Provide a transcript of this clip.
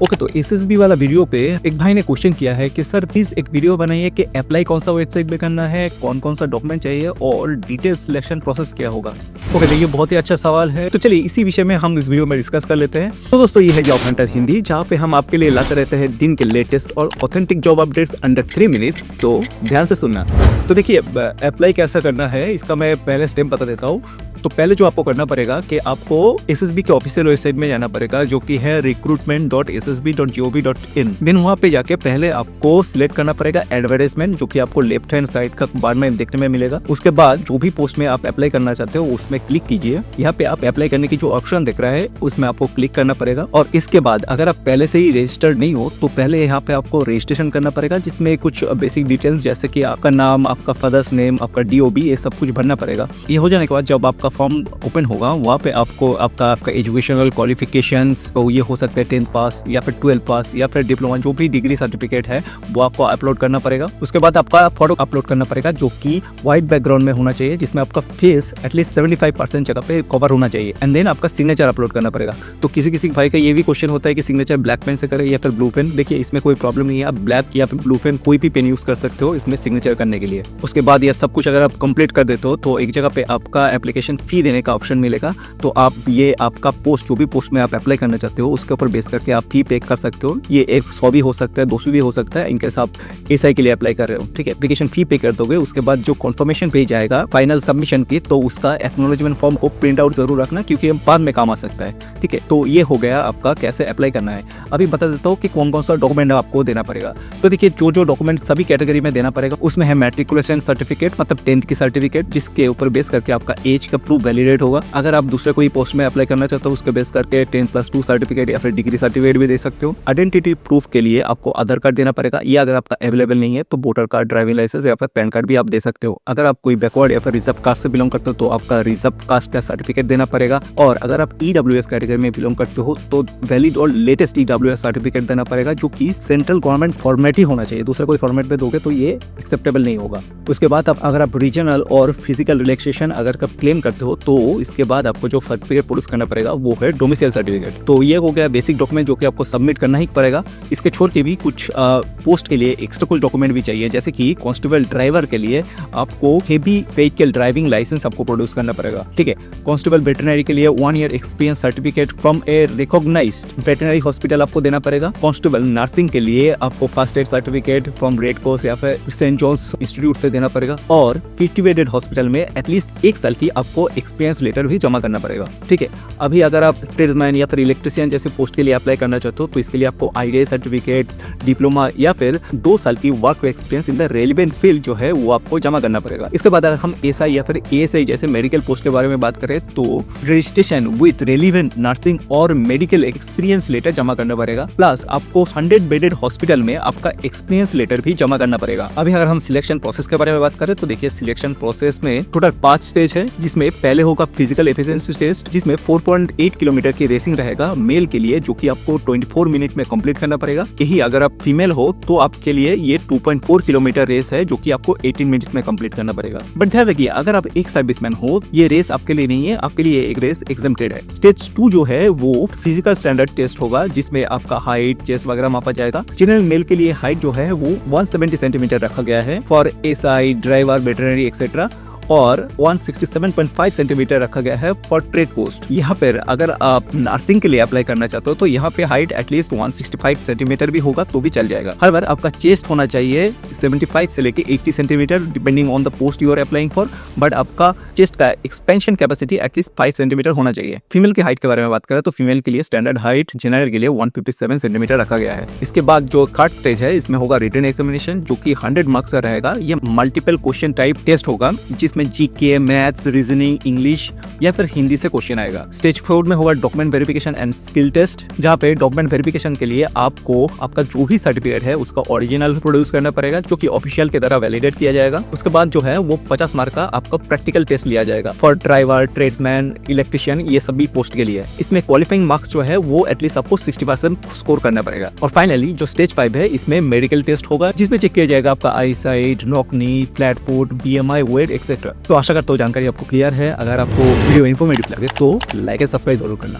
Okay, तो SSB वाला video पे एक भाई ने क्वेश्चन किया है कि सर प्लीज एक वीडियो बनाइए कि अप्लाई कौन सा वेबसाइट पे करना है, कौन कौन सा डॉक्यूमेंट चाहिए और डिटेल सिलेक्शन प्रोसेस क्या होगा। ओके, देखिए बहुत ही अच्छा सवाल है, तो चलिए इसी विषय में हम इस वीडियो में डिस्कस कर लेते हैं। तो दोस्तों ये है जॉब हंटर हिंदी, जहाँ पे हम आपके लिए लाते रहते हैं दिन के लेटेस्ट और authentic job updates under 3 minutes. तो ध्यान से सुनना। तो देखिए अप्लाई कैसा करना है इसका मैं पहले स्टेप बता देता हूँ। तो पहले जो आपको करना पड़ेगा कि आपको एसएसबी के ऑफिशियल वेबसाइट में जाना पड़ेगा, जो कि है recruitment.ssb.gov.in। देन वहाँ पे जाके पहले आपको सिलेक्ट करना पड़ेगा एडवर्टाइजमेंट, जो कि आपको लेफ्ट हैंड साइड का बार में देखने में मिलेगा। उसके बाद जो भी पोस्ट में आप अप्लाई करना चाहते हो उसमें क्लिक कीजिए। यहाँ पे आप अप्लाई करने की जो ऑप्शन दिख रहा है उसमें आपको क्लिक करना पड़ेगा। और इसके बाद अगर आप पहले से ही रजिस्टर्ड नहीं हो तो पहले यहाँ पे आपको रजिस्ट्रेशन करना पड़ेगा, जिसमें कुछ बेसिक डिटेल्स जैसे कि आपका नाम, आपका फादर्स नेम, आपका DOB, ये सब कुछ भरना पड़ेगा। ये हो जाने के बाद जब आपका फॉर्म ओपन होगा वहाँ पे आपको आपका एजुकेशनल क्वालिफिकेशंस, तो ये हो सकता है 10th पास या फिर 12th पास या फिर डिप्लोमा, जो भी डिग्री सर्टिफिकेट है वो आपको अपलोड करना पड़ेगा। उसके बाद आपका फोटो अपलोड करना पड़ेगा, जो कि व्हाइट बैकग्राउंड में होना चाहिए, जिसमें आपका फेस एटलीस्ट 75% जगह पे कवर होना चाहिए। एंड देन आपका सिग्नेचर अपलोड करना पड़ेगा। तो किसी भाई का ये भी क्वेश्चन होता है कि सिग्नेचर ब्लैक पेन से करें या फिर ब्लू पेन। देखिए इसमें कोई प्रॉब्लम नहीं है, आप ब्लैक या फिर ब्लू पेन कोई भी पेन यूज कर सकते हो इसमें सिग्नेचर करने के लिए। उसके बाद यह सब कुछ अगर आप कंप्लीट कर देते हो तो एक जगह पे आपका एप्लीकेशन फी देने का ऑप्शन मिलेगा। तो आप ये आपका पोस्ट, जो भी पोस्ट में आप अप्लाई करना चाहते हो उसके ऊपर बेस करके आप फी पे कर सकते हो। ये 100 भी हो सकता है, 200 भी हो सकता है, इनकेस आप एसआई के लिए अप्लाई कर रहे हो। ठीक है, एप्लीकेशन फी पे कर दोगे। उसके बाद जो कन्फर्मेशन पेज आएगा फाइनल सबमिशन की, तो उसका एक्नॉलेजमेंट फॉर्म को प्रिंट आउट जरूर रखना, क्योंकि बाद में काम आ सकता है। ठीक है, तो ये हो गया आपका कैसे अप्लाई करना है। अभी बता देता हूँ कि कौन कौन सा डॉक्यूमेंट आपको देना पड़ेगा। तो देखिए जो डॉक्यूमेंट सभी कैटेगरी में देना पड़ेगा उसमें है मैट्रिकुलेशन सर्टिफिकेट, मतलब 10th की सर्टिफिकेट, जिसके ऊपर बेस करके आपका एज का प्रूफ वैलिडेट होगा। अगर आप दूसरे कोई पोस्ट में अप्लाई करना चाहते हो उसके बेस करके 10+2 सर्टिफिकेट या फिर डिग्री सर्टिफिकेट भी दे सकते हो। आइडेंटिटी प्रूफ के लिए आपको आधार कार्ड देना पड़ेगा, या अगर आपका अवेलेबल नहीं है तो वोटर कार्ड, ड्राइविंग लाइसेंस या फिर पैन कार्ड भी आप दे सकते हो। अगर आप कोई बैकवर्ड या फिर रिजर्व कास्ट से बिलोंग करते हो तो आपका रिजर्व कास्ट का सर्टिफिकेट देना पड़ेगा। और अगर आप EWS कैटेगरी में बिलोंग करते हो तो वैलिड और लेटेस्ट EWS सर्टिफिकेट देना पड़ेगा, जो कि सेंट्रल गवर्नमेंट फॉर्मेट ही होना चाहिए। दूसरा कोई फॉर्मेट में दोगे तो ये एक्सेप्टेबल नहीं होगा। उसके बाद अगर आप रीजनल और फिजिकल रिलैक्सेशन अगर आप क्लेम करते हो तो इसके बाद आपको जो सर्टिफिकेट प्रोड्यूस करना पड़ेगा वो है डोमिसाइल सर्टिफिकेट। तो ये हो गया बेसिक डॉक्यूमेंट जो कि आपको सबमिट करना ही पड़ेगा। इसके छोड़ के भी कुछ पोस्ट के लिए एक्स्ट्रा कुछ डॉक्यूमेंट भी चाहिए, जैसे कि कांस्टेबल ड्राइवर के लिए आपको हेवी व्हीकल ड्राइविंग लाइसेंस आपको प्रोड्यूस करना पड़ेगा। ठीक है, कांस्टेबल वेटरनरी के लिए 1 year experience certificate from a recognised veterinary hospital आपको देना पड़ेगा। कांस्टेबल नर्सिंग के लिए आपको first aid certificate from Red Cross या फिर सेंट जॉन्स इंस्टीट्यूट से देना पड़ेगा। और 50 बेडेड हॉस्पिटल में एटलीस्ट 1 साल की आपको एक्सपीरियंस लेटर भी जमा करना पड़ेगा। ठीक है, अभी अगर आप ट्रेड्समैन या फिर इलेक्ट्रिशियन जैसे पोस्ट के लिए अप्लाई करना चाहते हो तो इसके लिए आपको ITI सर्टिफिकेट्स, डिप्लोमा या फिर 2 साल की work experience in the relevant field जो है वो आपको जमा करना पड़ेगा। इसके बाद अगर हम SI या फिर ASI जैसे मेडिकल पोस्ट के बारे में बात करें तो रजिस्ट्रेशन विद रेलेवेंट नर्सिंग और मेडिकल एक्सपीरियंस लेटर जमा करना पड़ेगा। प्लस आपको 100 बेडेड हॉस्पिटल में आपका एक्सपीरियंस लेटर भी जमा करना पड़ेगा। अभी अगर हम सिलेक्शन प्रोसेस के बारे में बात करें तो देखिए सिलेक्शन प्रोसेस में टोटल 5 स्टेज है, जिसमें पहले होगा फिजिकल एफिशिएंसी टेस्ट, जिसमें 4.8 किलोमीटर की रेसिंग रहेगा मेल के लिए, जो कि आपको 24 मिनट में कंप्लीट करना पड़ेगा। यही अगर आप फीमेल हो तो आपके लिए ये 2.4 किलोमीटर रेस है, जो कि आपको 18 मिनट्स में कंप्लीट करना पड़ेगा। बट ध्यान रखिए अगर आप एक सर्विसमैन हो ये रेस आपके लिए नहीं है, आपके लिए एक रेस एग्जेम्प्टेड है। स्टेज 2 जो है वो फिजिकल स्टैंडर्ड टेस्ट होगा, जिसमें आपका हाइट, चेस्ट वगैरह मापा जाएगा। जनरल मेल के लिए हाइट जो है वो 170 सेंटीमीटर रखा गया है for SI, driver, veterinary etcetera, और 167.5 सेंटीमीटर रखा गया है फॉर ट्रेड पोस्ट। यहाँ पर अगर आप नर्सिंग के लिए अप्लाई करना चाहते हो तो यहाँ पे हाइट एटलीस्ट 165 सेंटीमीटर भी होगा तो भी चल जाएगा। हर बार आपका चेस्ट होना चाहिए 75 से लेके 80 centimetre depending on the post you are applying for, but आपका चेस्ट का एक्सपेंशन कैपेसिटी एटलीस्ट 5 सेंटीमीटर होना चाहिए। फीमेल की हाइट के बारे में बात करें तो फीमेल के लिए स्टैंडर्ड हाइट जनरल के लिए 157 सेंटीमीटर रखा गया है। इसके बाद जो थर्ड स्टेज है इसमें होगा रिटन एग्जामिनेशन, जो कि 100 मार्क्स का रहेगा। ये मल्टीपल क्वेश्चन टाइप टेस्ट होगा, जिसमें GK, मैथ्स, रीजनिंग, इंग्लिश या फिर हिंदी से क्वेश्चन आएगा। स्टेज 4 में होगा document verification and skill test, जहाँ पे डॉक्यूमेंट वेरिफिकेशन के लिए आपको आपका जो भी सर्टिफिकेट है उसका ओरिजिनल प्रोड्यूस करना पड़ेगा, जो कि ऑफिशियल के द्वारा वैलिडेट किया जाएगा। उसके बाद जो है वो 50 मार्क का आपका प्रैक्टिकल टेस्ट लिया जाएगा फॉर ड्राइवर, ट्रेड्समैन, इलेक्ट्रिशियन, ये सभी पोस्ट के लिए। इसमें क्वालिफाइंग मार्क्स जो है वो एटलीस्ट आपको 60% स्कोर करना पड़ेगा। और फाइनली जो स्टेज 5 है इसमें मेडिकल टेस्ट होगा, जिसमें चेक किया जाएगा आपका eye sight, knock knee, flat foot, BMI, weight etcetera. तो आशा करता हूँ जानकारी आपको क्लियर है। अगर आपको वीडियो इन्फॉर्मेटिव लगे तो लाइक एंड सब्सक्राइब जरूर करना।